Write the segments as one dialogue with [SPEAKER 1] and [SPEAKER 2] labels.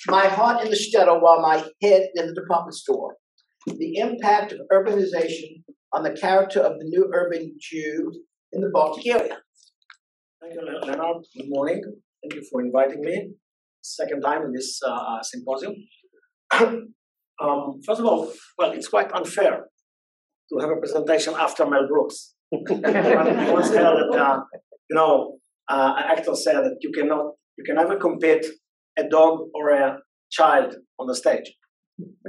[SPEAKER 1] My heart in the shtetl while my head in the department store. The impact of urbanization on the character of the new urban Jew in the Baltic area.
[SPEAKER 2] Thank you, Leonard. Good morning. Thank you for inviting me. Second time in this symposium. First of all, well, it's quite unfair to have a presentation after Mel Brooks. I once heard that, an actor said that you can never compete a dog or a child on the stage.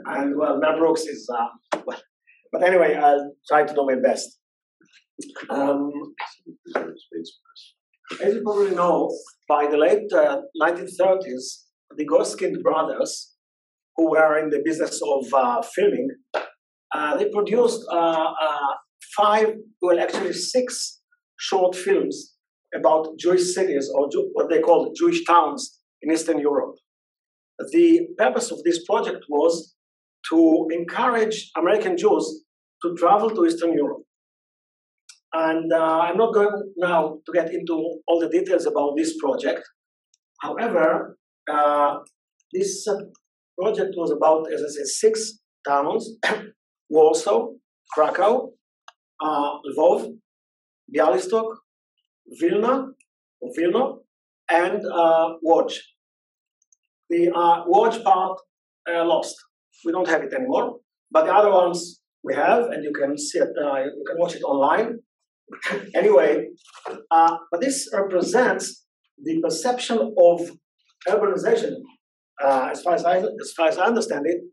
[SPEAKER 2] And well, Mel Brooks is, but anyway, I'll try to do my best. As you probably know, by the late 1930s, the Ilgovsky Brothers, who were in the business of filming, they produced 6 short films about Jewish cities, or what they call Jewish towns in Eastern Europe. The purpose of this project was to encourage American Jews to travel to Eastern Europe. And I'm not going now to get into all the details about this project. However, this project was about, as I said, 6 towns: Warsaw, Krakow, Lvov, Bialystok, Vilna, and Łódź. The Łódź part lost. We don't have it anymore, but the other ones we have, and you can see it. You can watch it online. Anyway, but this represents the perception of urbanization, as far as I understand it,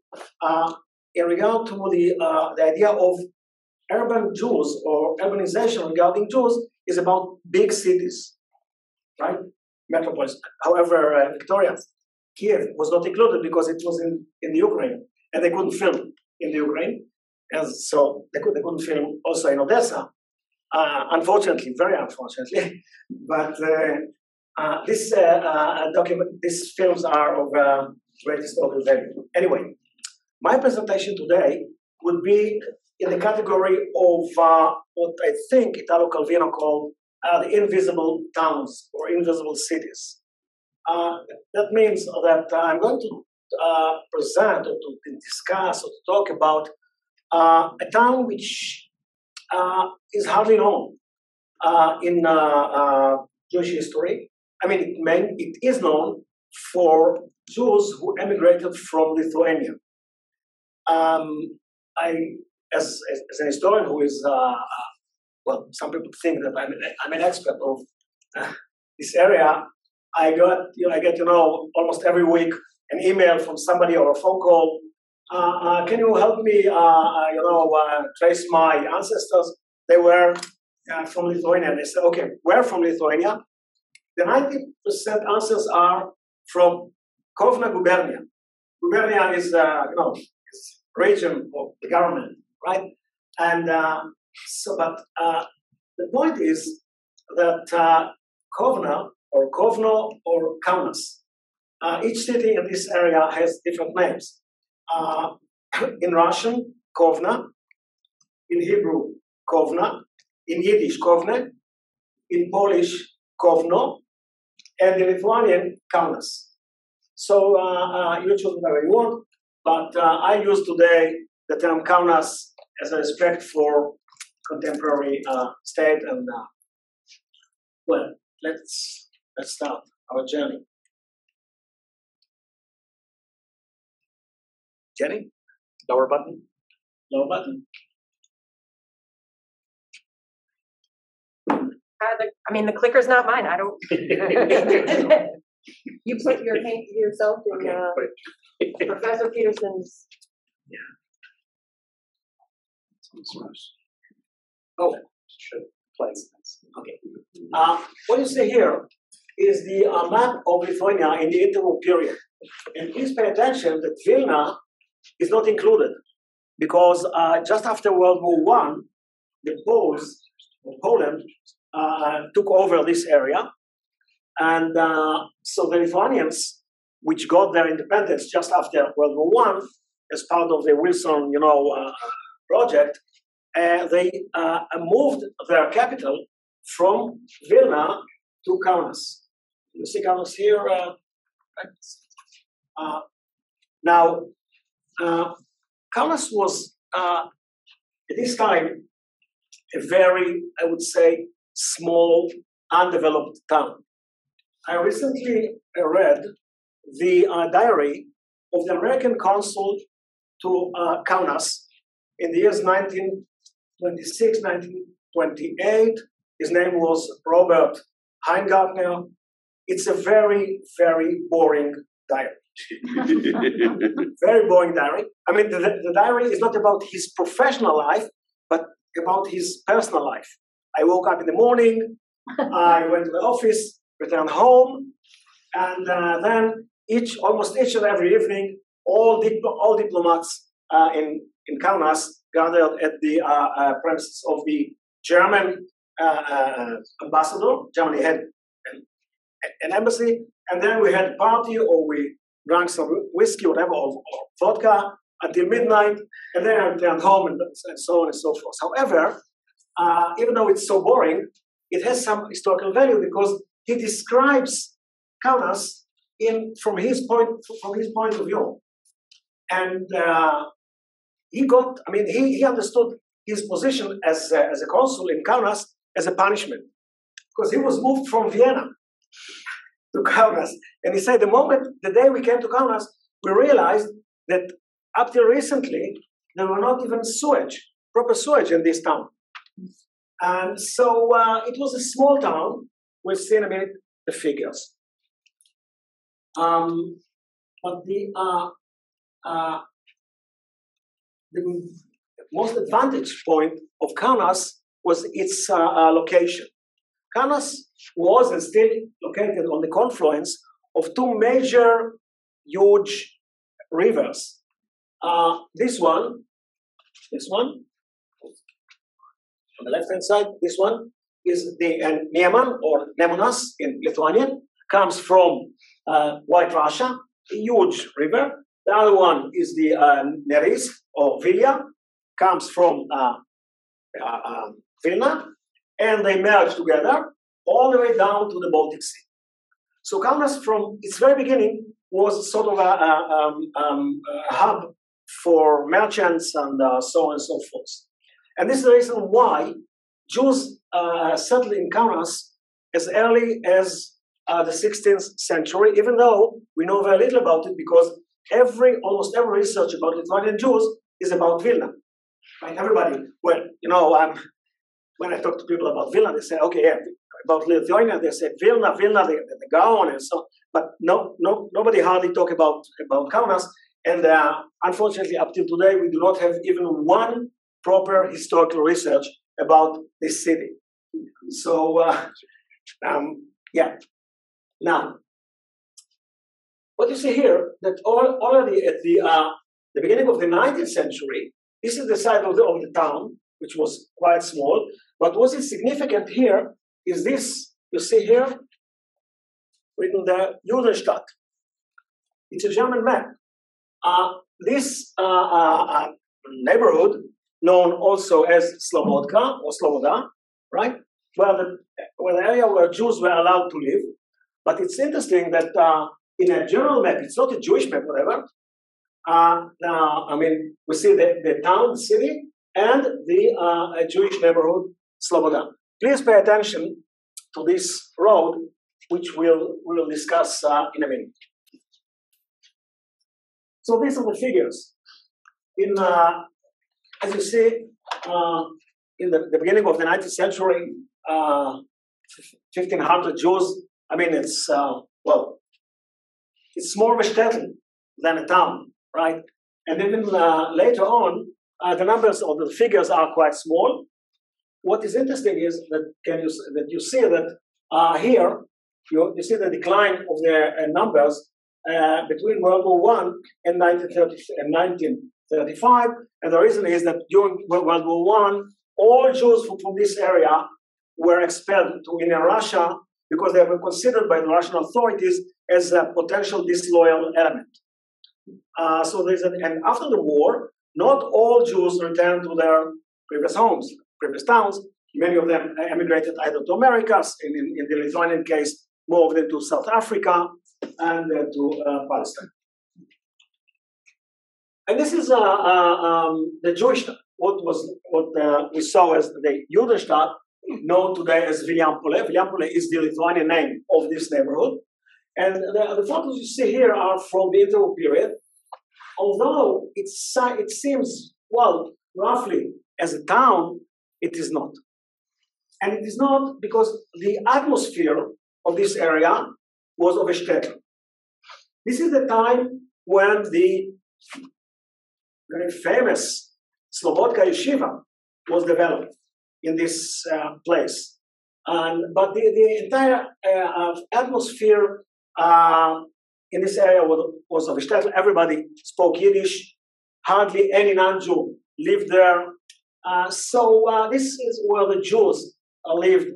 [SPEAKER 2] in regard to the idea of urban Jews, or urbanization regarding Jews is about big cities, right? Metropolis. However, Victoria, Kiev was not included because it was in the Ukraine, and they couldn't film in the Ukraine, and so they couldn't film also in Odessa. Unfortunately, very unfortunately, but these films are of great historical value. Anyway, my presentation today would be in the category of what I think Italo Calvino called the invisible towns or invisible cities. That means that I'm going to present or to discuss or to talk about a town which is hardly known in Jewish history. I mean, it is known for Jews who emigrated from Lithuania. As an historian who is, well, some people think that I'm an expert of this area. I get almost every week an email from somebody or a phone call. Can you help me, trace my ancestors? They were from Lithuania. And they said, okay, where from Lithuania? The 90% answers are from Kovna gubernia. Gubernia is, region of the government, right? And but the point is that Kovna or Kovno or Kaunas, each city in this area has different names. In Russian, Kovna, in Hebrew, Kovna, in Yiddish, Kovne, in Polish, Kovno, and in Lithuanian, Kaunas. So you choose whatever you want, but I use today the term Kaunas as a respect for contemporary state. And well, let's start our journey. Jenny? Lower button? Lower button.
[SPEAKER 3] The clicker's not mine. I don't. You put your paint yourself in Professor Peterson's.
[SPEAKER 2] Yeah. Oh, place. Okay. What you see here is the map of Lithuania in the interwar period. And please pay attention that Vilna is not included because just after World War I, the Poles, Poland, took over this area. And so the Lithuanians, which got their independence just after World War I, as part of the Wilson, project, they moved their capital from Vilna to Kaunas. You see Kaunas here? Now, Kaunas was, at this time, a very, I would say, small, undeveloped town. I recently read the diary of the American consul to Kaunas in the years 1926, 1928. His name was Robert Heingartner. It's a very, very boring diary. Very boring diary. I mean, the diary is not about his professional life, but about his personal life. I woke up in the morning, I went to the office, returned home, and then almost each and every evening, all diplomats in Kaunas gathered at the premises of the German ambassador. Germany had an embassy, and then we had a party, or we drank some whiskey, whatever, or vodka until midnight, and then I returned home, and so on and so forth. However, even though it's so boring, it has some historical value because he describes Kaunas from his point of view, and he understood his position as a consul in Kaunas as a punishment, because he was moved from Vienna to Kaunas, and he said the day we came to Kaunas, we realized that up till recently there were not even proper sewage in this town, and so it was a small town. We'll see in a minute the figures. But the most advantage point of Kaunas was its location. Kaunas was and still located on the confluence of two major, huge rivers. This one, on the left-hand side, this one is the Neman or Nemunas in Lithuanian, comes from White Russia, a huge river. The other one is the Neris or Vilja, comes from Vilna, and they merge together all the way down to the Baltic Sea. So Kaunas from its very beginning was sort of a hub for merchants and so on and so forth. And this is the reason why Jews settled in Kaunas as early as the 16th century, even though we know very little about it because almost every research about Lithuanian Jews is about Vilna. Right? Everybody, when I talk to people about Vilna, they say, okay, yeah, about Lithuania, they say Vilna, the Gaon, and so on. But nobody hardly talk about Kaunas. And unfortunately, up till today, we do not have even one proper historical research about this city. So, yeah. Now, what you see here, that already at the beginning of the 19th century, this is the site of the town, which was quite small. But what is significant here is this, you see here, written there, Judenstadt. It's a German map. This neighborhood, known also as Slobodka or Sloboda, right? Where the area where Jews were allowed to live. But it's interesting that in a general map, it's not a Jewish map, whatever. We see the town, the city, and the Jewish neighborhood, Sloboda. Please pay attention to this road, which we will discuss in a minute. So these are the figures. As you see, in the beginning of the 19th century, 1,500 Jews. I mean, it's more of a shtetl than a town, right? And even later on, the numbers or the figures are quite small. What is interesting is that you see that here you see the decline of the numbers between World War I and 1935, and the reason is that during World War I, all Jews from this area were expelled to inner Russia because they were considered by the Russian authorities as a potential disloyal element. And after the war, not all Jews returned to their previous homes, previous towns. Many of them emigrated either to Americas, in the Lithuanian case, more of them to South Africa and to Palestine. And this is the Jewish, what we saw as the Judenstadt, known today as Vilijampolė. Vilijampolė is the Lithuanian name of this neighborhood. And the photos you see here are from the interwar period. Although it seems, well, roughly as a town, it is not. And it is not because the atmosphere of this area was of a shtetl. This is the time when the very famous Slobodka Yeshiva was developed in this place. But the entire atmosphere in this area was of a shtetl. Everybody spoke Yiddish. Hardly any non-Jew lived there. So this is where the Jews lived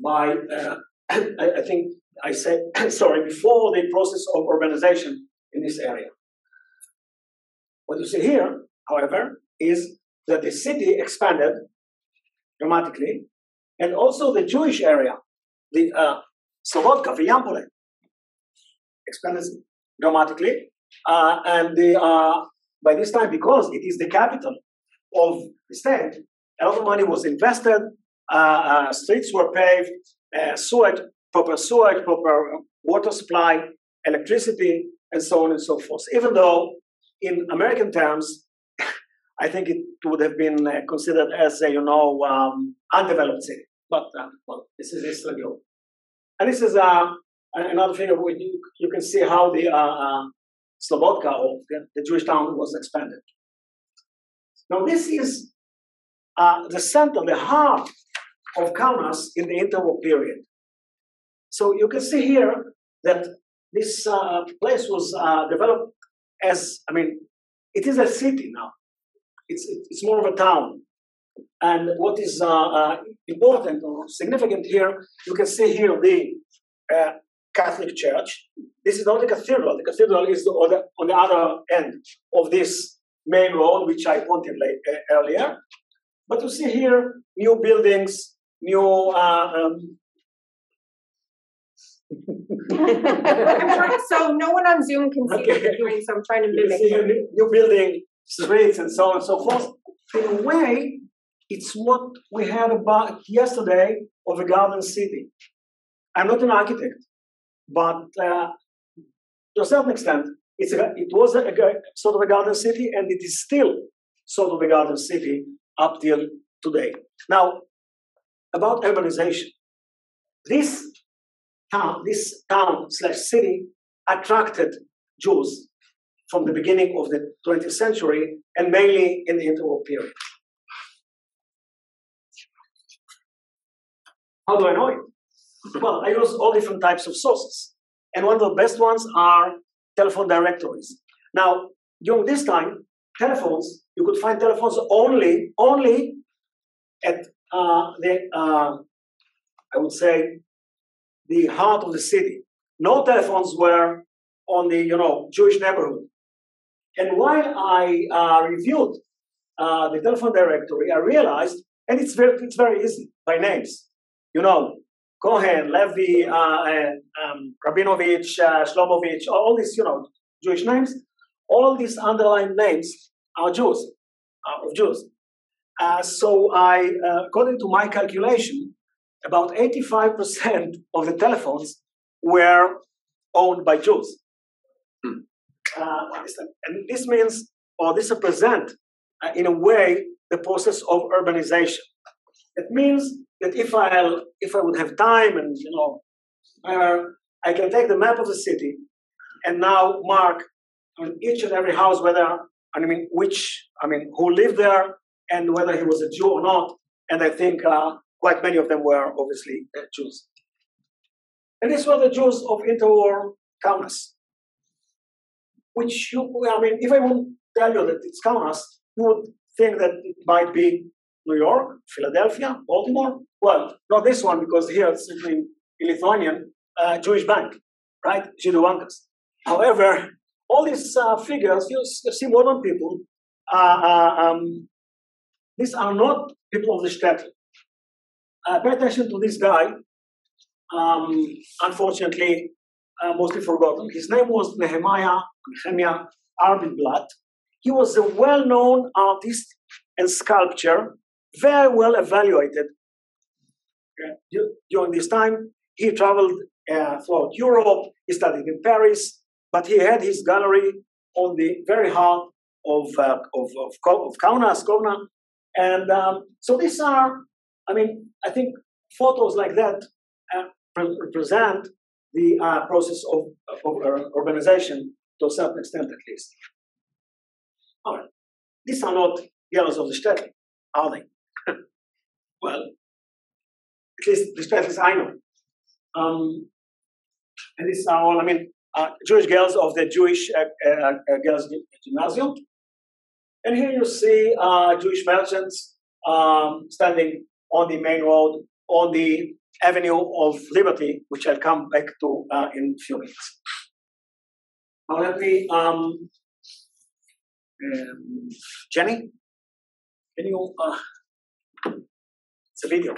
[SPEAKER 2] by, I think I said, sorry, before the process of urbanization in this area. What you see here, however, is that the city expanded dramatically, and also the Jewish area, the Slobodka, Vilijampolė, expanded dramatically, and by this time, because it is the capital of the state, a lot of money was invested, streets were paved, proper sewage, proper water supply, electricity, and so on and so forth. Even though, in American terms, I think it would have been considered as a, undeveloped city. But, well, this is Eastern Europe. And this is another figure where you can see how the Slobodka, or the Jewish town, was expanded. Now, this is the center, the heart of Kaunas in the interwar period. So you can see here that this place was developed as, it is a city now. It's more of a town. And what is important or significant here, you can see here the Catholic Church. This is not the cathedral. The cathedral is on the other end of this main road, which I pointed earlier. But you see here new buildings, new.
[SPEAKER 3] So no one on Zoom can see what you're doing, so I'm trying to mimic.
[SPEAKER 2] You see new building, streets, and so on and so forth. In a way, it's what we had about yesterday of a garden city. I'm not an architect, but to a certain extent, it was a sort of a garden city, and it is still sort of a garden city up till today. Now, about urbanization, this town/city attracted Jews from the beginning of the 20th century, and mainly in the interwar period. How do I know it? Well, I use all different types of sources. And one of the best ones are telephone directories. Now, during this time, you could find telephones only at I would say, the heart of the city. No telephones were on the, Jewish neighborhood. And while I reviewed the telephone directory, I realized, and it's very easy by names. Cohen, Levy, Rabinovich, Shlomovich, all these, Jewish names. All these underlying names are Jews, of Jews. So according to my calculation, about 85% of the telephones were owned by Jews. And this means, or this represents, in a way, the process of urbanization. It means that if I would have time and, I can take the map of the city and now mark on each and every house who lived there and whether he was a Jew or not. And I think quite many of them were obviously Jews. And these were the Jews of interwar Kaunas. Which if I would tell you that it's Kaunas, you would think that it might be New York, Philadelphia, Baltimore. Well, not this one, because here it's simply a Lithuanian Jewish bank, right? Žydų. However, all these figures, you see modern people, these are not people of the shtetl. Pay attention to this guy. Unfortunately, mostly forgotten. His name was Nehemiah Arvidblatt. He was a well-known artist and sculptor, very well evaluated. During this time, he traveled throughout Europe. He studied in Paris, but he had his gallery on the very heart of Kaunas, and so these are, I mean, I think photos like that represent the process of urbanization to a certain extent, at least. All right, these are not girls of the shtetl, are they? Well, at least the shtetls I know. And these are all, I mean, Jewish girls of the Jewish girls' gymnasium. And here you see Jewish merchants standing on the main road, on the Avenue of Liberty, which I'll come back to in a few minutes. Now let me, Jenny, can you, it's a video.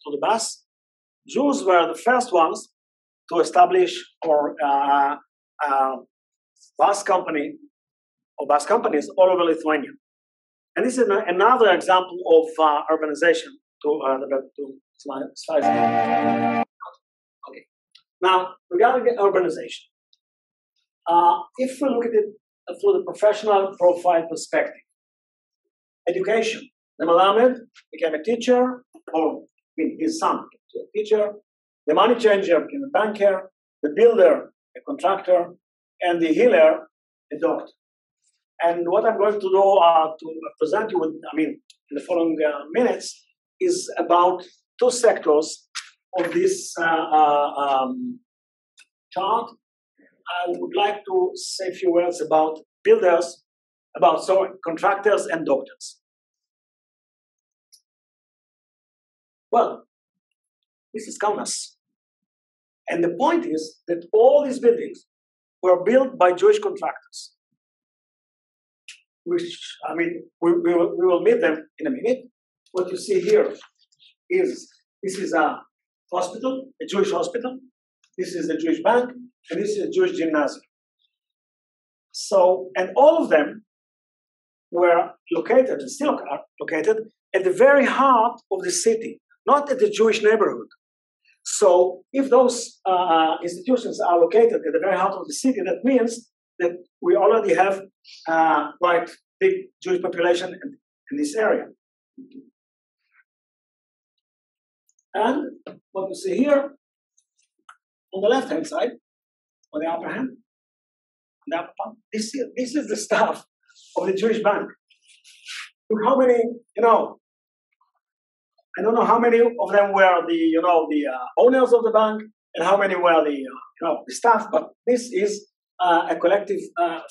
[SPEAKER 2] To the bus, Jews were the first ones to establish bus company or bus companies all over Lithuania. And this is another example of urbanization to slides. Okay. Now, regarding urbanization, if we look at it through the professional profile perspective, education. The Melamed became a teacher, or his son became a teacher. The money changer became a banker. The builder, a contractor, and the healer, a doctor. And what I'm going to do to present you with, in the following minutes, is about two sectors of this chart. I would like to say a few words about contractors and doctors. Well, this is Kaunas. And the point is that all these buildings were built by Jewish contractors, which, we will meet them in a minute. What you see here is, this is a hospital, a Jewish hospital. This is a Jewish bank, and this is a Jewish gymnasium. So, and all of them were located, and still are located, at the very heart of the city, not at the Jewish neighborhood. So if those institutions are located at the very heart of the city, that means that we already have quite big Jewish population in this area. And what you see here, on the left-hand side, on the upper hand, on the upper part, this is the staff of the Jewish bank. Look how many, I don't know how many of them were the owners of the bank and how many were the staff, but this is a collective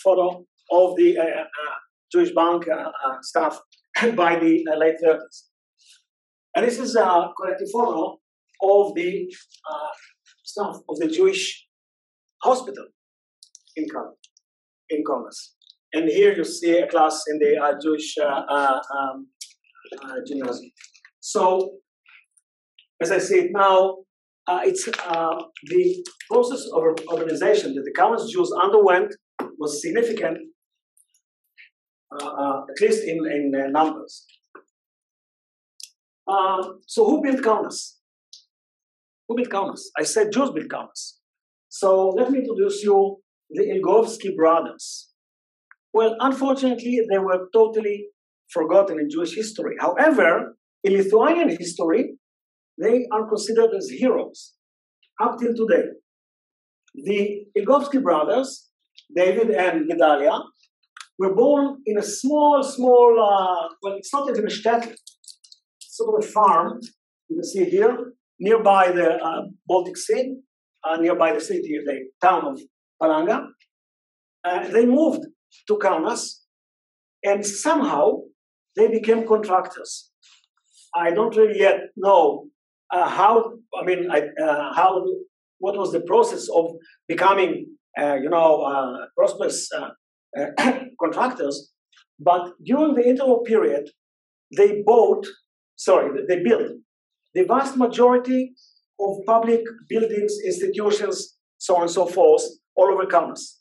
[SPEAKER 2] photo of the Jewish bank staff by the late 30s. And this is a collective photo of the staff of the Jewish hospital in Kaunas. And here you see a class in the Jewish gymnasium. So, as I see it now, it's the process of urbanization that the Kaunas Jews underwent was significant, at least in numbers. So who built Kaunas? Who built Kaunas? I said Jews built Kaunas. So let me introduce you the Ilgovsky Brothers. Well, unfortunately, they were totally forgotten in Jewish history. However, in Lithuanian history, they are considered as heroes up till today. The Ilgovsky brothers, David and Gedalia, were born in a small, well, it's not even a shtetl, it's sort of a farm, you can see here, nearby the Baltic Sea, nearby the city, the town of Palanga. They moved to Kaunas, and somehow they became contractors. I don't really yet know what was the process of becoming, prosperous contractors. But during the interwar period, they built the vast majority of public buildings, institutions, so on and so forth, all over Kaunas.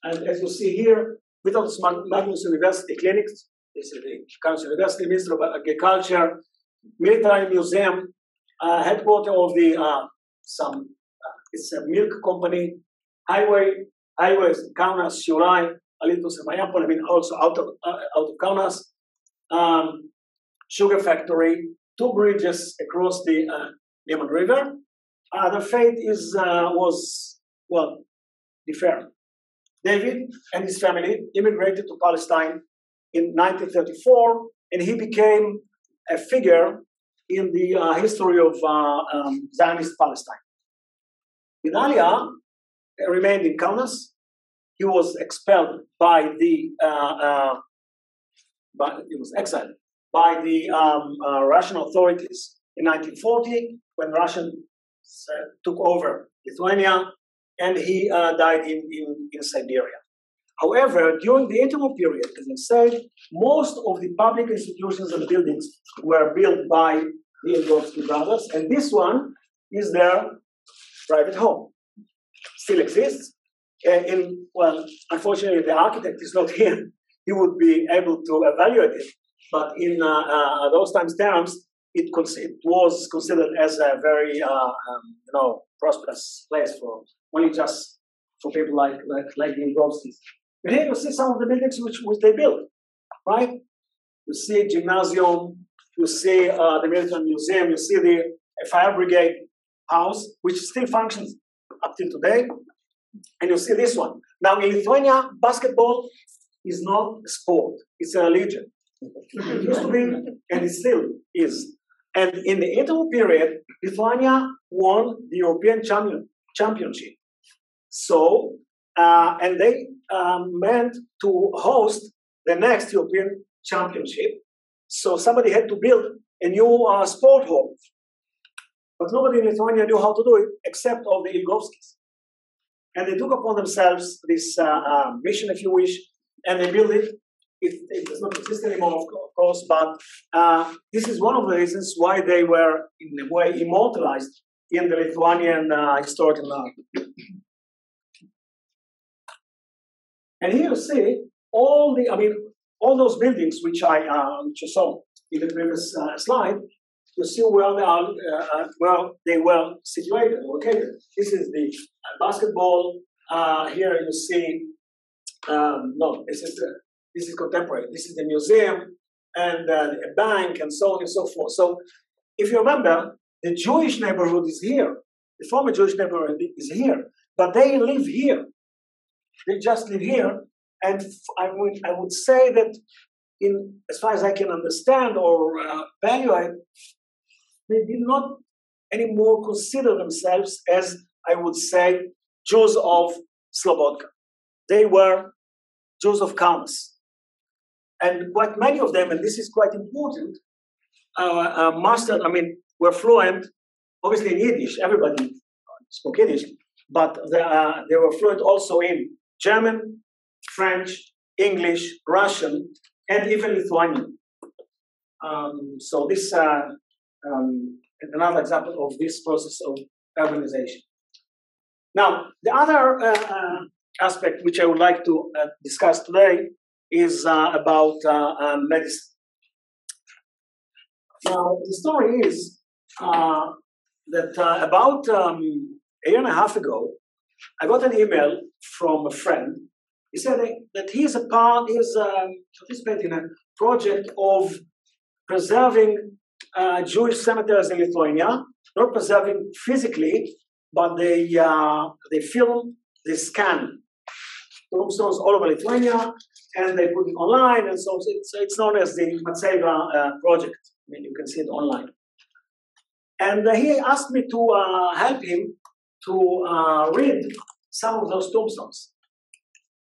[SPEAKER 2] And as you see here, without Magnus University clinics, this is the Kaunas University, Ministry of Agriculture, military museum, headquarters of the it's a milk company, highways, Kaunas, Shurai, Alitus, and Mariupol, also out of Kaunas, sugar factory, 2 bridges across the Neman River. The fate was different. David and his family immigrated to Palestine in 1934, and he became a figure in the history of Zionist Palestine. Gedalia remained in Kaunas. He was expelled he was exiled by the Russian authorities in 1940 when Russians took over Lithuania, and he died in Siberia. However, during the interwar period, as I said, most of the public institutions and buildings were built by the Ilgovsky brothers, and this one is their private home. Still exists. Unfortunately, the architect is not here. He would be able to evaluate it. But in those terms, it was considered as a very, prosperous place for only just for people like the Ilgovskys. But here you see some of the buildings which they built, right? You see gymnasium, you see the military museum, you see the fire brigade house, which still functions up till today. And you see this one. Now in Lithuania, basketball is not a sport, it's a religion. It used to be, and it still is. And in the interwar period, Lithuania won the European championship. So, and they meant to host the next European championship. So somebody had to build a new sport hall. But nobody in Lithuania knew how to do it except all the Ilgovskys. And they took upon themselves this mission, if you wish, and they built it. It does not exist anymore, of course, but this is one of the reasons why they were, in a way, immortalized in the Lithuanian historical narrative. And here you see all those buildings which you saw in the previous slide. You see where they were situated, located. This is the basketball. Here you see. This is contemporary. This is the museum and a bank and so on and so forth. So, if you remember, the Jewish neighborhood is here. The former Jewish neighborhood is here, but they live here. They just live here, and I would say that, as far as I can understand or evaluate, they did not anymore consider themselves as, I would say, Jews of Slobodka. They were Jews of Kaunas. And quite many of them, and this is quite important, were fluent, obviously in Yiddish. Everybody spoke Yiddish, but they were fluent also in German, French, English, Russian, and even Lithuanian. So this is another example of this process of urbanization. Now, the other aspect which I would like to discuss today is about medicine. Now, the story is that about a year and a half ago, I got an email from a friend. He said that he's participating in a project of preserving Jewish cemeteries in Lithuania, not preserving physically, but they film, they scan tombstones all over Lithuania, and they put it online, and so it's known as the Matseva project. I mean, you can see it online. And he asked me to help him to read some of those tombstones.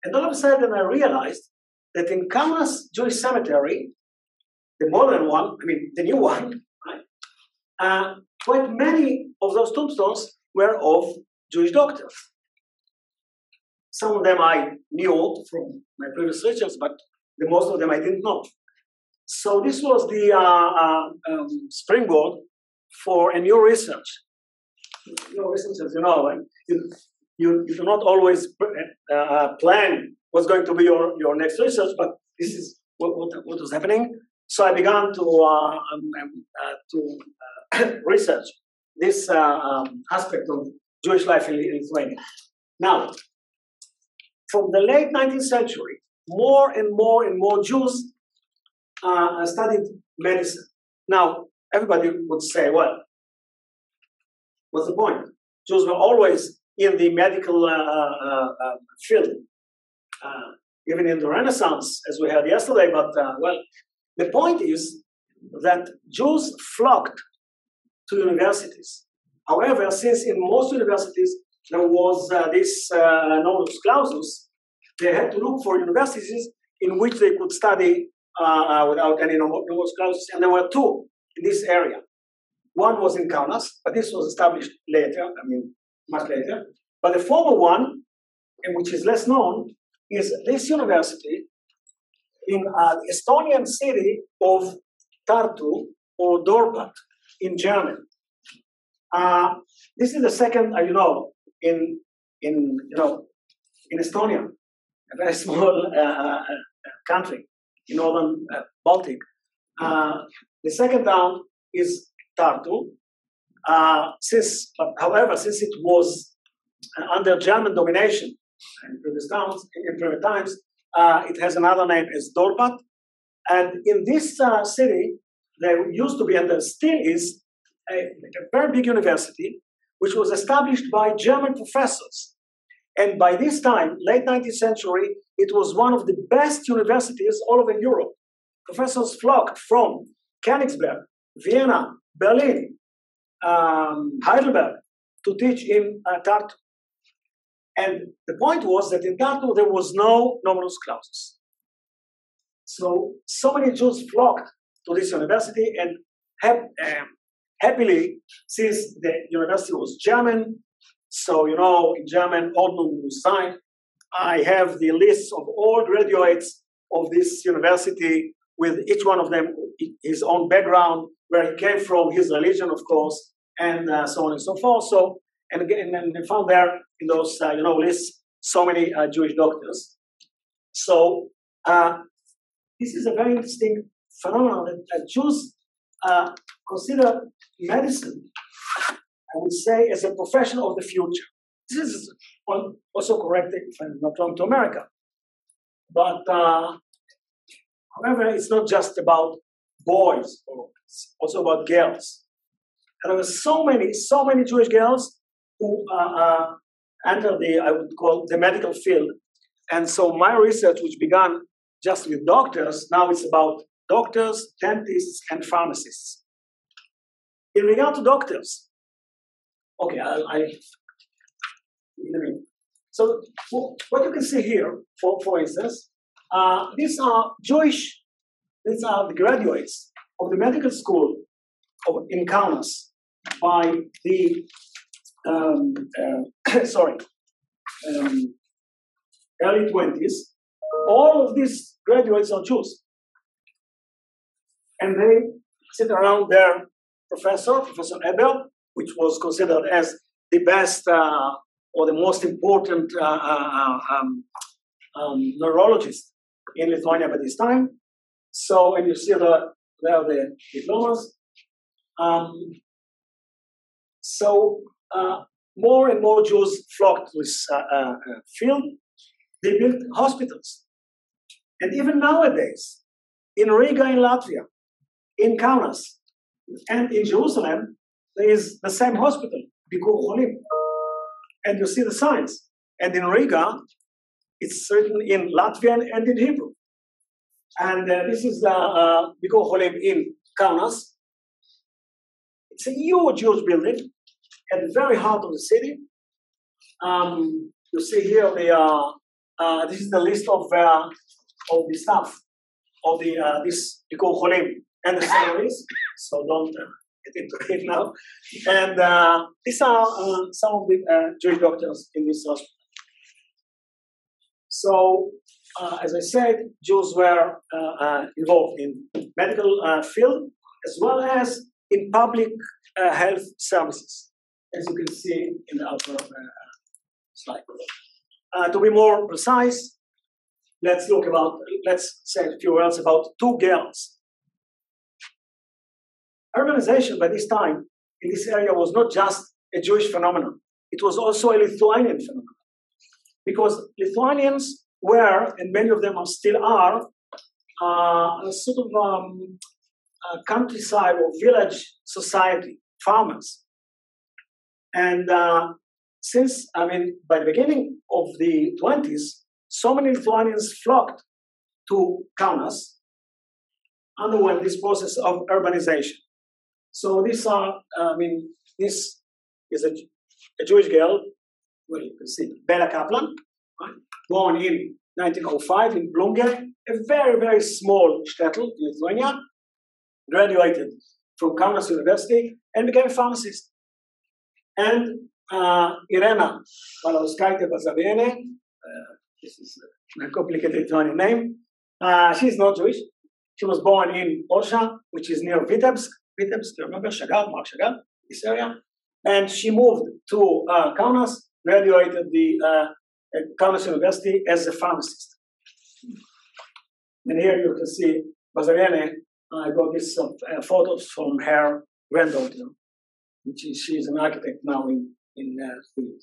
[SPEAKER 2] And all of a sudden, I realized that in Kaunas Jewish Cemetery, the modern one, I mean, the new one, right, quite many of those tombstones were of Jewish doctors. Some of them I knew from my previous research, but the most of them I didn't know. So this was the springboard for a new research. New research, as you know, you do not always plan what's going to be your next research, but this is what was happening. So I began to research this aspect of Jewish life in Lithuania. Now, from the late 19th century, more and more Jews studied medicine. Now, everybody would say, well, what's the point? Jews were always in the medical field, even in the Renaissance, as we had yesterday, but well, the point is that Jews flocked to universities. However, since in most universities there was this numerus clausus, they had to look for universities in which they could study without any numerus clausus, and there were two in this area. One was in Kaunas, but this was established later, I mean, much later. But the former one, and which is less known, is this university in the Estonian city of Tartu or Dorpat in Germany. This is the second, in Estonia, a very small country in northern Baltic. The second town is Tartu. However, since it was under German domination in previous times, it has another name as Dorpat. And in this city, there used to be, and there still is, a very big university, which was established by German professors. And by this time, late 19th century, it was one of the best universities all over Europe. Professors flocked from Königsberg, Vienna, Berlin, Heidelberg to teach in Tartu. And the point was that in Tartu there was no numerus clausus. So many Jews flocked to this university, and happily, since the university was German, so in German, Ordnung muss sein, I have the list of all graduates of this university with each one of them his own background, where he came from, his religion, of course, and so on and so forth. So, and I found there in those lists so many Jewish doctors. So this is a very interesting phenomenon that Jews consider medicine, I would say, as a profession of the future. This is also correct, if I'm not wrong, to America. But however, it's not just about boys, it's also about girls. And there were so many Jewish girls who entered I would call the medical field. And so my research, which began just with doctors, now it's about doctors, dentists, and pharmacists. In regard to doctors, okay, so what you can see here, for instance, these are the graduates of the medical school in Kaunas by the early 20s. All of these graduates are Jews. And they sit around their Professor Eber, which was considered as the best or the most important neurologist in Lithuania by this time. So, and you see there the diplomas. So more and more Jews flocked to this field. They built hospitals. And even nowadays, in Riga in Latvia, in Kaunas, and in Jerusalem, there is the same hospital, Bikur Cholim. And you see the signs. And in Riga, it's written in Latvian and in Hebrew. And this is the Bikur Cholim in Kaunas. It's a huge building at the very heart of the city. You see here this is the list of the staff of this Bikur Cholim and the salaries. So don't get into it now. And these are some of the Jewish doctors in this hospital. So, as I said, Jews were involved in medical field as well as in public health services, as you can see in the upper slide. To be more precise, let's say a few words about two girls. Urbanization by this time in this area was not just a Jewish phenomenon, it was also a Lithuanian phenomenon. Because Lithuanians were, and many of them still are, a sort of countryside or village society, farmers. And since, by the beginning of the 20s, so many Lithuanians flocked to Kaunas, underwent this process of urbanization. So these are, this is a Jewish girl, well, you can see Bella Kaplan, right? Born in 1905 in Blunge, a very, very small shtetl in Lithuania, graduated from Kaunas University and became a pharmacist. And Irena Balauskaite Bazaviene, this is a complicated Lithuanian name, she's not Jewish. She was born in Osha, which is near Vitebsk. Vitebsk, remember, Mark Chagall, this area. And she moved to Kaunas, graduated the Kaunas University as a pharmacist. And here you can see Bazaviene. I got these photos from her granddaughter, she's an architect now in Sweden.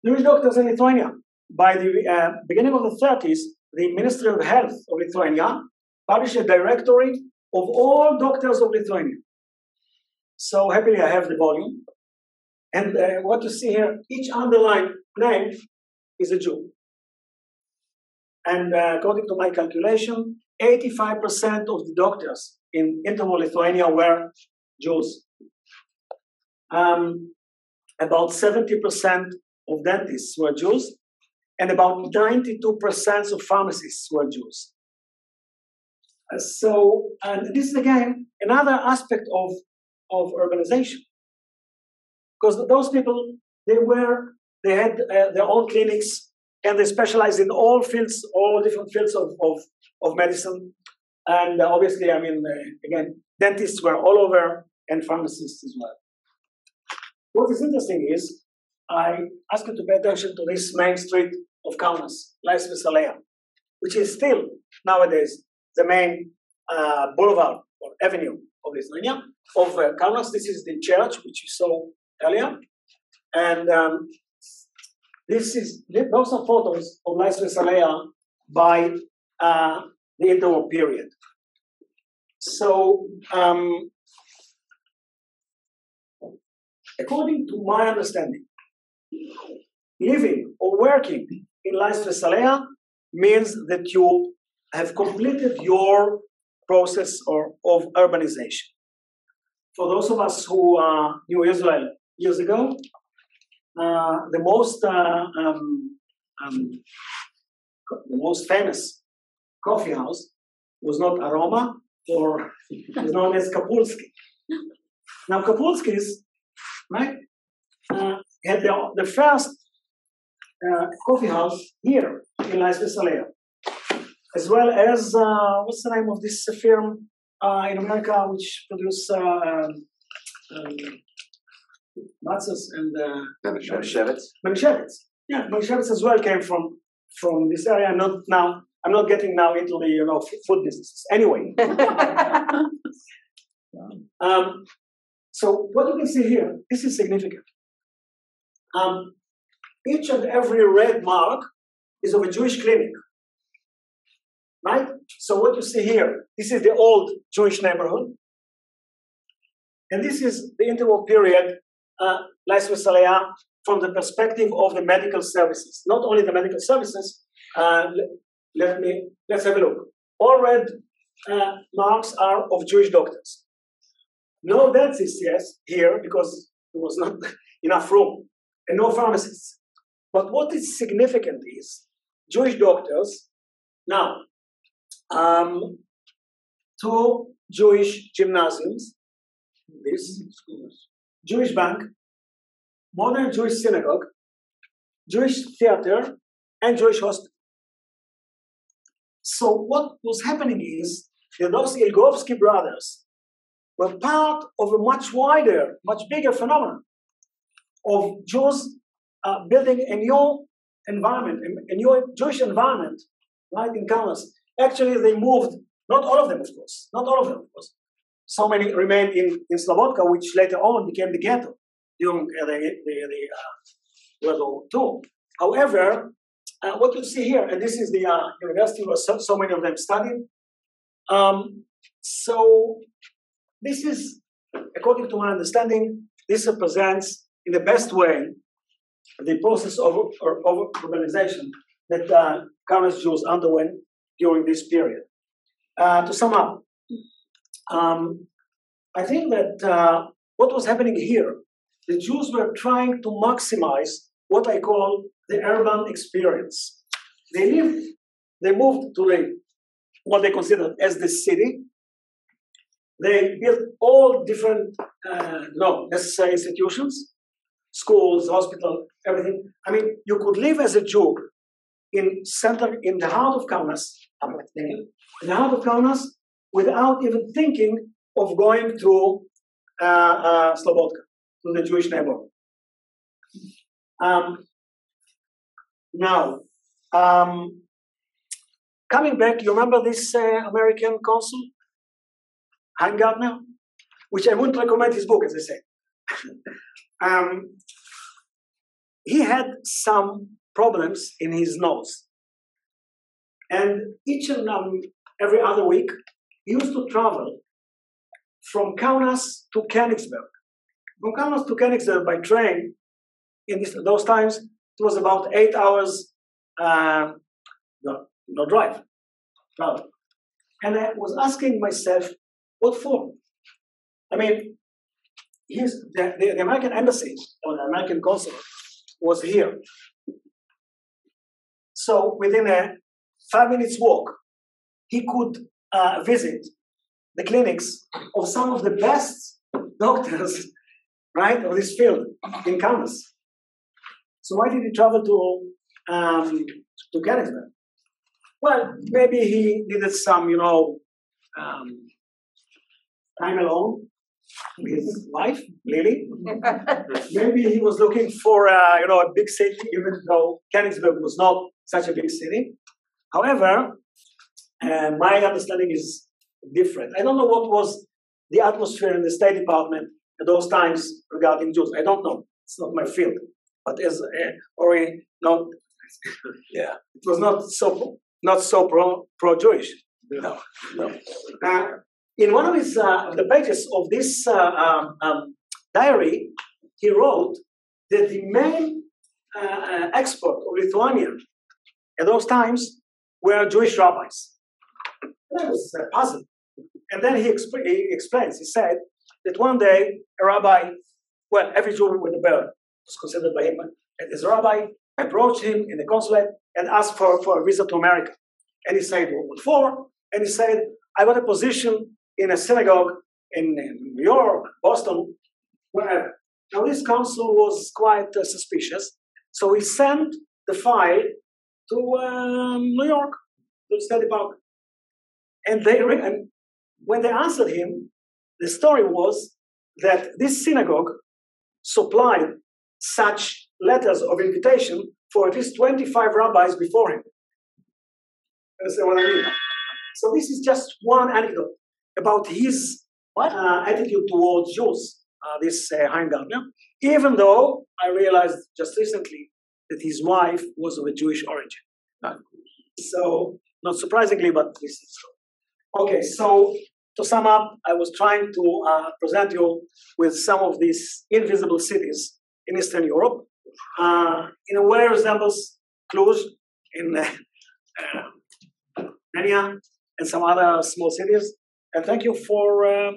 [SPEAKER 2] Jewish doctors in Lithuania. By the beginning of the 30s, the Ministry of Health of Lithuania published a directory of all doctors of Lithuania. So happily I have the volume. And what you see here, each underlined name is a Jew. And according to my calculation, 85% of the doctors in Intermol Lithuania were Jews. About 70% of dentists were Jews, and about 92% of pharmacists were Jews. And this is again another aspect of urbanization, because those people they had their own clinics and they specialized in all different fields of medicine. And obviously, again, dentists were all over and pharmacists as well. What is interesting is I ask you to pay attention to this main street of Kaunas, Laisvės Alėja, which is still nowadays the main boulevard or avenue of Lithuania, of Kaunas. This is the church which you saw earlier. And those are photos of Laisvės Alėja by the interwar period. So, according to my understanding, living or working in Laisvės Alėja means that you have completed your process of urbanization. For those of us who knew Israel years ago, the most famous coffee house was not Aroma, or is known as Kapulski. Now Kapulski's, right, had the first coffee house here in Laisvės Alėja, as well as what's the name of this firm in America which produce matzahs and Manischewitz. Yeah, Manischewitz as well came from this area. I'm not getting now into the food businesses. Anyway, So what you can see here, this is significant. Each and every red mark is of a Jewish clinic, right? So what you see here, this is the old Jewish neighborhood. And this is the interwar period, from the perspective of the medical services. Not only the medical services, let's have a look. All red marks are of Jewish doctors. No dentists here because there was not enough room, and no pharmacists. But what is significant is Jewish doctors, now, 2 Jewish gymnasiums, this Jewish bank, modern Jewish synagogue, Jewish theater, and Jewish hospital. So what was happening is that those Ilgovsky brothers were part of a much wider, much bigger phenomenon of Jews building a new environment, a new Jewish environment, right, in Kaunas. Actually, they moved, not all of them, of course, not all of them, of course. So many remained in Slobodka, which later on became the ghetto during the World War II. However, what you see here, and this is the university where so many of them studied. So this is, according to my understanding, this represents in the best way the process of urbanization that Kaunas Jews underwent during this period. To sum up, I think that what was happening here, the Jews were trying to maximize what I call the urban experience. They moved to what they considered as the city. They built all different necessary institutions, schools, hospital, everything. I mean, you could live as a Jew in the heart of Kaunas, without even thinking of going to Slobodka, to the Jewish neighborhood. Now, coming back, you remember this American consul, Heingartner, which I wouldn't recommend his book, as I say. He had some problems in his nose. And each and every other week, he used to travel from Kaunas to Königsberg. From Kaunas to Königsberg by train, in those times, it was about 8 hours, drive. Travel. And I was asking myself, what for? I mean, the American embassy or the American consulate was here. So within a 5 minutes walk, he could visit the clinics of some of the best doctors, right, of this field in Kaunas. So why did he travel to Königsberg? Well, maybe he needed some, time alone with his wife, Lily. Maybe he was looking for, a big city, even though Königsberg was not such a big city. However, my understanding is different. I don't know what was the atmosphere in the State Department at those times regarding Jews. I don't know. It's not my field. But as Ori noted, it was not so pro-Jewish. No. In one of his the pages of this diary, he wrote that the main export of Lithuania at those times were Jewish rabbis. That was a puzzle. And then he explains, he said that one day a rabbi, well, every Jew with a beard was considered by him, and this rabbi approached him in the consulate and asked for a visa to America. And he said, what for? And he said, I got a position in a synagogue in New York, Boston, wherever. Now this consul was quite suspicious, so he sent the file to New York, to the State Department. And when they answered him, the story was that this synagogue supplied such letters of invitation for at least 25 rabbis before him. Understand what I mean? So this is just one anecdote about his attitude towards Jews, this Heimgartner, even though I realized just recently that his wife was of a Jewish origin. So, not surprisingly, but this is true. Okay, so to sum up, I was trying to present you with some of these invisible cities in Eastern Europe. In a way resembles Cluj in Romania and some other small cities. And thank you for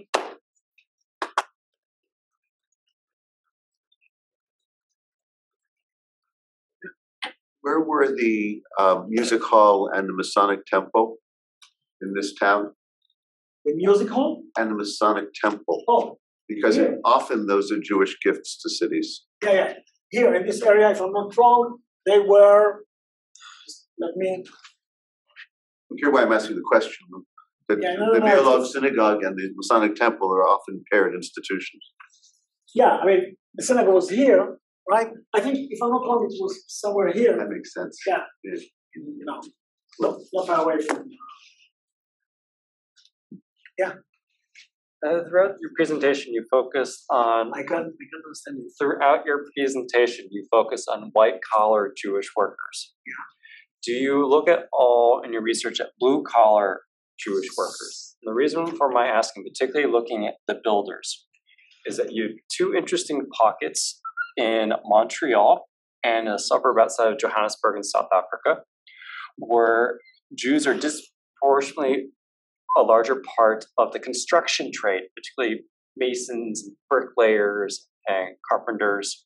[SPEAKER 4] Where were the music hall and the Masonic temple in this town?
[SPEAKER 2] the music hall.
[SPEAKER 4] And the Masonic temple.
[SPEAKER 2] Oh,
[SPEAKER 4] Because
[SPEAKER 2] yeah.
[SPEAKER 4] often those are Jewish gifts to cities.
[SPEAKER 2] Yeah. Here in this area, if I'm not wrong, they were. Let me.
[SPEAKER 4] Here's why I'm asking the question. The Mirlov synagogue and the Masonic temple are often paired institutions.
[SPEAKER 2] Yeah, I mean, the synagogue was here, right? I think, if I'm not wrong, it was somewhere here.
[SPEAKER 4] That makes sense.
[SPEAKER 2] Yeah. Not far away from. Yeah.
[SPEAKER 5] Throughout your presentation, you focus on.
[SPEAKER 2] I can't understand it.
[SPEAKER 5] Throughout your presentation, you focus on white-collar Jewish workers.
[SPEAKER 2] Yeah.
[SPEAKER 5] Do you look at all in your research at blue-collar Jewish workers? The reason for my asking, particularly looking at the builders, is that you have two interesting pockets in Montreal and a suburb outside of Johannesburg in South Africa, where Jews are disproportionately a larger part of the construction trade, particularly masons, bricklayers, and carpenters.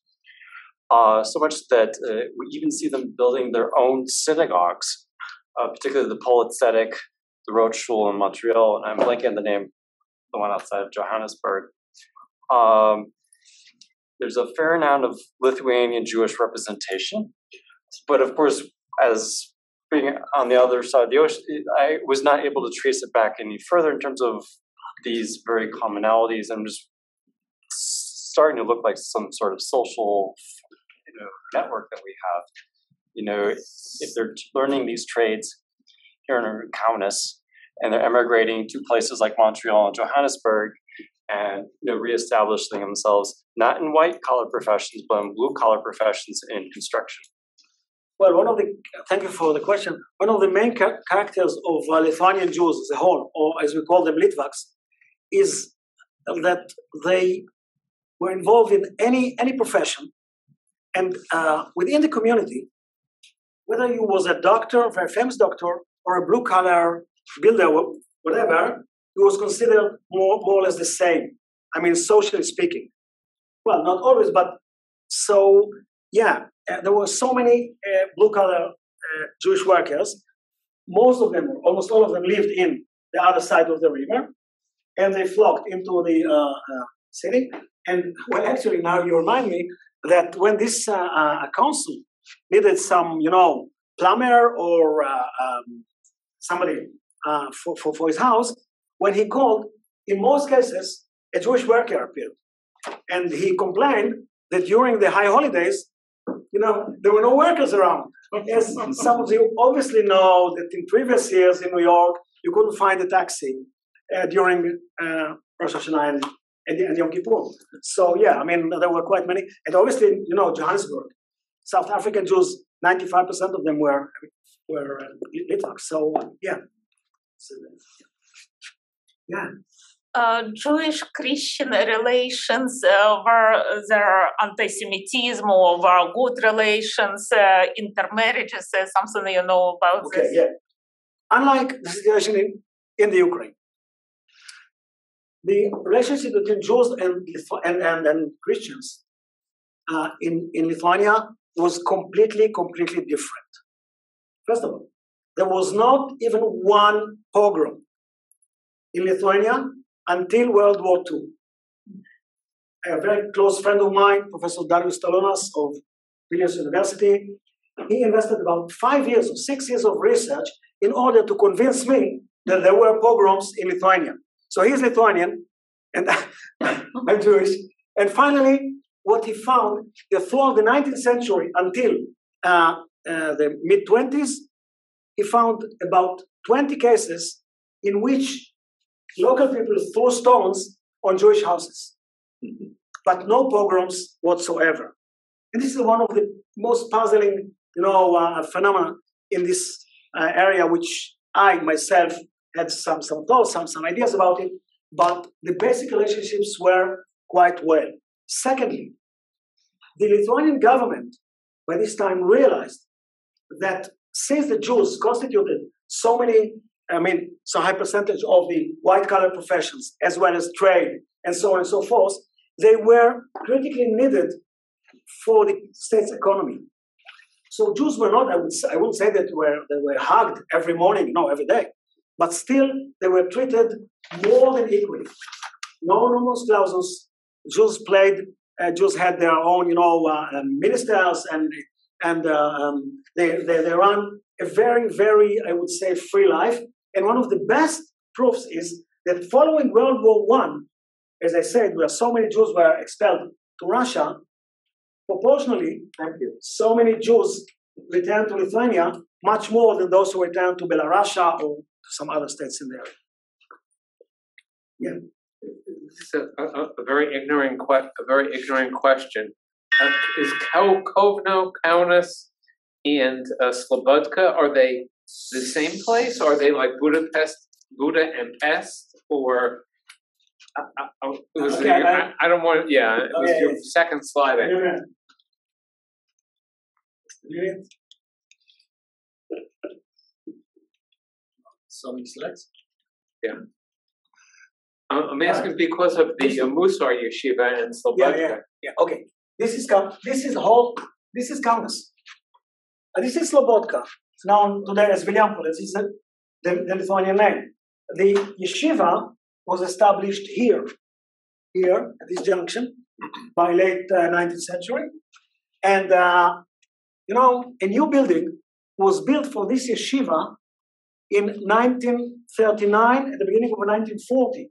[SPEAKER 5] So much that we even see them building their own synagogues, particularly the Polythetic, the Rothschul in Montreal, and I'm blanking on the name, the one outside of Johannesburg. There's a fair amount of Lithuanian Jewish representation, but of course, as being on the other side of the ocean, I was not able to trace it back any further in terms of these very commonalities. I'm just starting to look like some sort of social, network that we have. If they're learning these trades here in Kaunas and they're emigrating to places like Montreal and Johannesburg and reestablishing themselves not in white-collar professions but in blue-collar professions in construction.
[SPEAKER 2] Well, thank you for the question. One of the main characters of Lithuanian Jews as a whole, or as we call them, Litvaks, is that they were involved in any profession, and within the community, whether you was a doctor, a very famous doctor, or a blue-collar builder, whatever, it was considered more or less the same. I mean, socially speaking. Well, not always, but so, yeah. There were so many blue-collar Jewish workers. Most of them, almost all of them, lived in the other side of the river, and they flocked into the city. And well, actually, now you remind me that when this council needed some, plumber or somebody for his house, when he called, in most cases, a Jewish worker appeared, and he complained that during the high holidays, there were no workers around. As some of you obviously know that in previous years in New York, you couldn't find a taxi during Rosh Hashanah and Yom Kippur. So yeah, I mean, there were quite many. And obviously, Johannesburg, South African Jews, 95% of them were Litvaks. So yeah. Yeah.
[SPEAKER 6] Jewish-Christian relations, were there anti-Semitism or were good relations, intermarriages, something you know about this?
[SPEAKER 2] Yeah. Unlike the situation in the Ukraine, the relationship between Jews and Christians in Lithuania was completely different. First of all, there was not even one pogrom in Lithuania until World War II. A very close friend of mine, Professor Darius Talonas of Vilnius University, he invested about 5 years or 6 years of research in order to convince me that there were pogroms in Lithuania. So he's Lithuanian, and I'm Jewish. And finally, what he found, that throughout the 19th century until the mid-20s, he found about 20 cases in which local people threw stones on Jewish houses, but no pogroms whatsoever. And this is one of the most puzzling, phenomena in this area, which I myself had some thoughts, some ideas about it, but the basic relationships were quite well. Secondly, the Lithuanian government by this time realized that since the Jews constituted so high percentage of the white-collar professions, as well as trade, and so on and so forth, they were critically needed for the state's economy. So Jews were not, I wouldn't say that they were hugged every morning, no, every day, but still they were treated more than equally. No nomos clausus. Jews had their own, ministers, and they run a very, very, I would say, free life. And one of the best proofs is that following World War I, as I said, where so many Jews were expelled to Russia, proportionally, so many Jews returned to Lithuania, much more than those who returned to Belarus or to some other states in there. Yeah.
[SPEAKER 7] This is a very ignorant question. Is Kovno, Kaunas, and Slobodka, are they the same place? Or are they like Budapest, Buda and Pest? Or I don't want. Yeah, it was your second slide.
[SPEAKER 2] So many slides.
[SPEAKER 7] Yeah. I'm asking because of the Musar Yeshiva and Slobodka.
[SPEAKER 2] Yeah. Okay. This is Kaunas. This is Slobodka. It's known today as Viljampol. This is the Lithuanian name. The yeshiva was established here at this junction by late 19th century, and a new building was built for this yeshiva in 1939 at the beginning of 1940.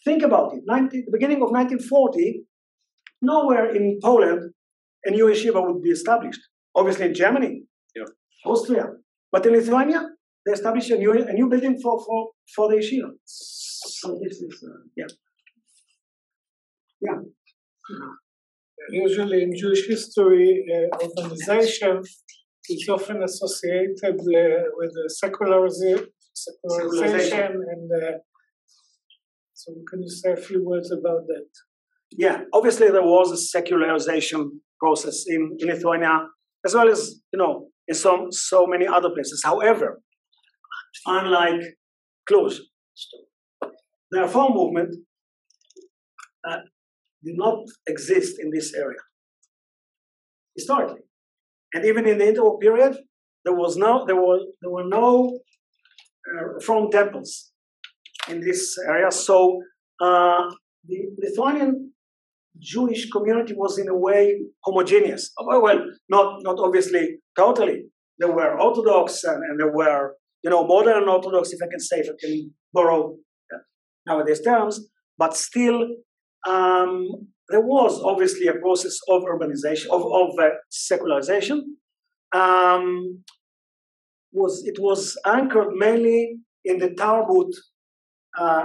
[SPEAKER 2] Think about it. The beginning of 1940, nowhere in Poland a new yeshiva would be established. Obviously in Germany, Austria, but in Lithuania they established a new building for the yeshiva. So this is
[SPEAKER 8] Usually in Jewish history, urbanization is often associated with secularization, and so can you say a few words about that?
[SPEAKER 2] Yeah, obviously there was a secularization process in Lithuania, as well as in so many other places. However, unlike Cluj, the Reform movement did not exist in this area historically, and even in the interwar period, there were no Reform temples in this area. So the Lithuanian Jewish community was in a way homogeneous. Well, not obviously totally. There were Orthodox and there were modern Orthodox, if I can borrow nowadays terms, but still there was obviously a process of urbanization, of secularization. It was anchored mainly in the Tarbut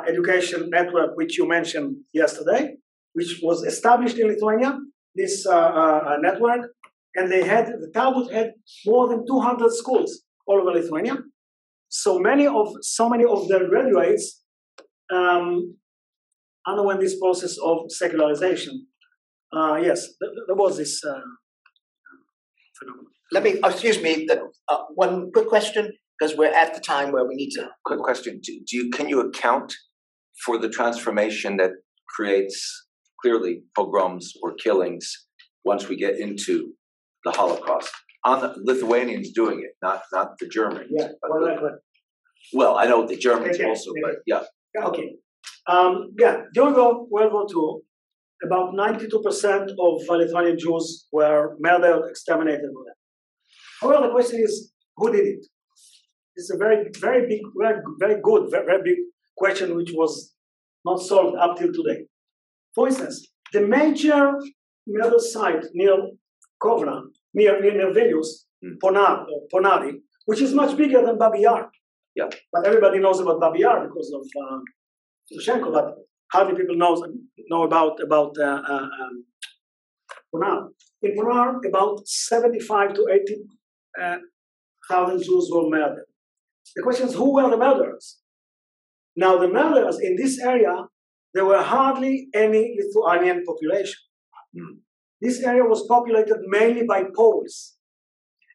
[SPEAKER 2] education network, which you mentioned yesterday, which was established in Lithuania, this network, and the Tarbut had more than 200 schools all over Lithuania. So many of their graduates underwent this process of secularization. Yes, there was this phenomenon.
[SPEAKER 1] Excuse me, one quick question, because we're at the time where we need to.
[SPEAKER 9] Quick question: can you account for the transformation that creates clearly pogroms or killings once we get into the Holocaust? On the Lithuanians doing it, not the Germans.
[SPEAKER 2] Yeah.
[SPEAKER 9] Well, I know the Germans also, but yeah.
[SPEAKER 2] Okay. During World War II, about 92% of Lithuanian Jews were murdered, exterminated. However, the question is, who did it? It's a very, very big, very good, very big question which was not solved up till today. For instance, the major murder site near Kovna, near Vilnius, Ponari, which is much bigger than Babi Yar.
[SPEAKER 9] Yeah.
[SPEAKER 2] But everybody knows about Babi Yar because of Tushenko. But hardly people know about Punar. In Punar, about 75 to 80,000 Jews were murdered. The question is, who were the murderers? Now, the murderers in this area, there were hardly any Lithuanian population. This area was populated mainly by Poles.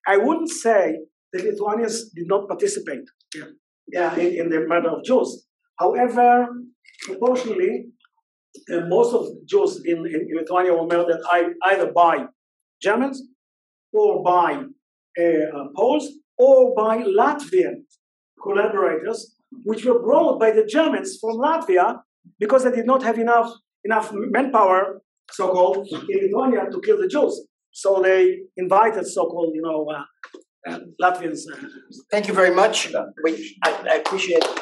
[SPEAKER 2] I wouldn't say that Lithuanians did not participate in the murder of Jews. However, proportionally, most of the Jews in Lithuania were murdered either by Germans or by Poles or by Latvian collaborators, which were brought by the Germans from Latvia because they did not have enough manpower, so-called, in Lithuania to kill the Jews. So they invited so-called, Latvians.
[SPEAKER 1] Thank you very much. I appreciate it.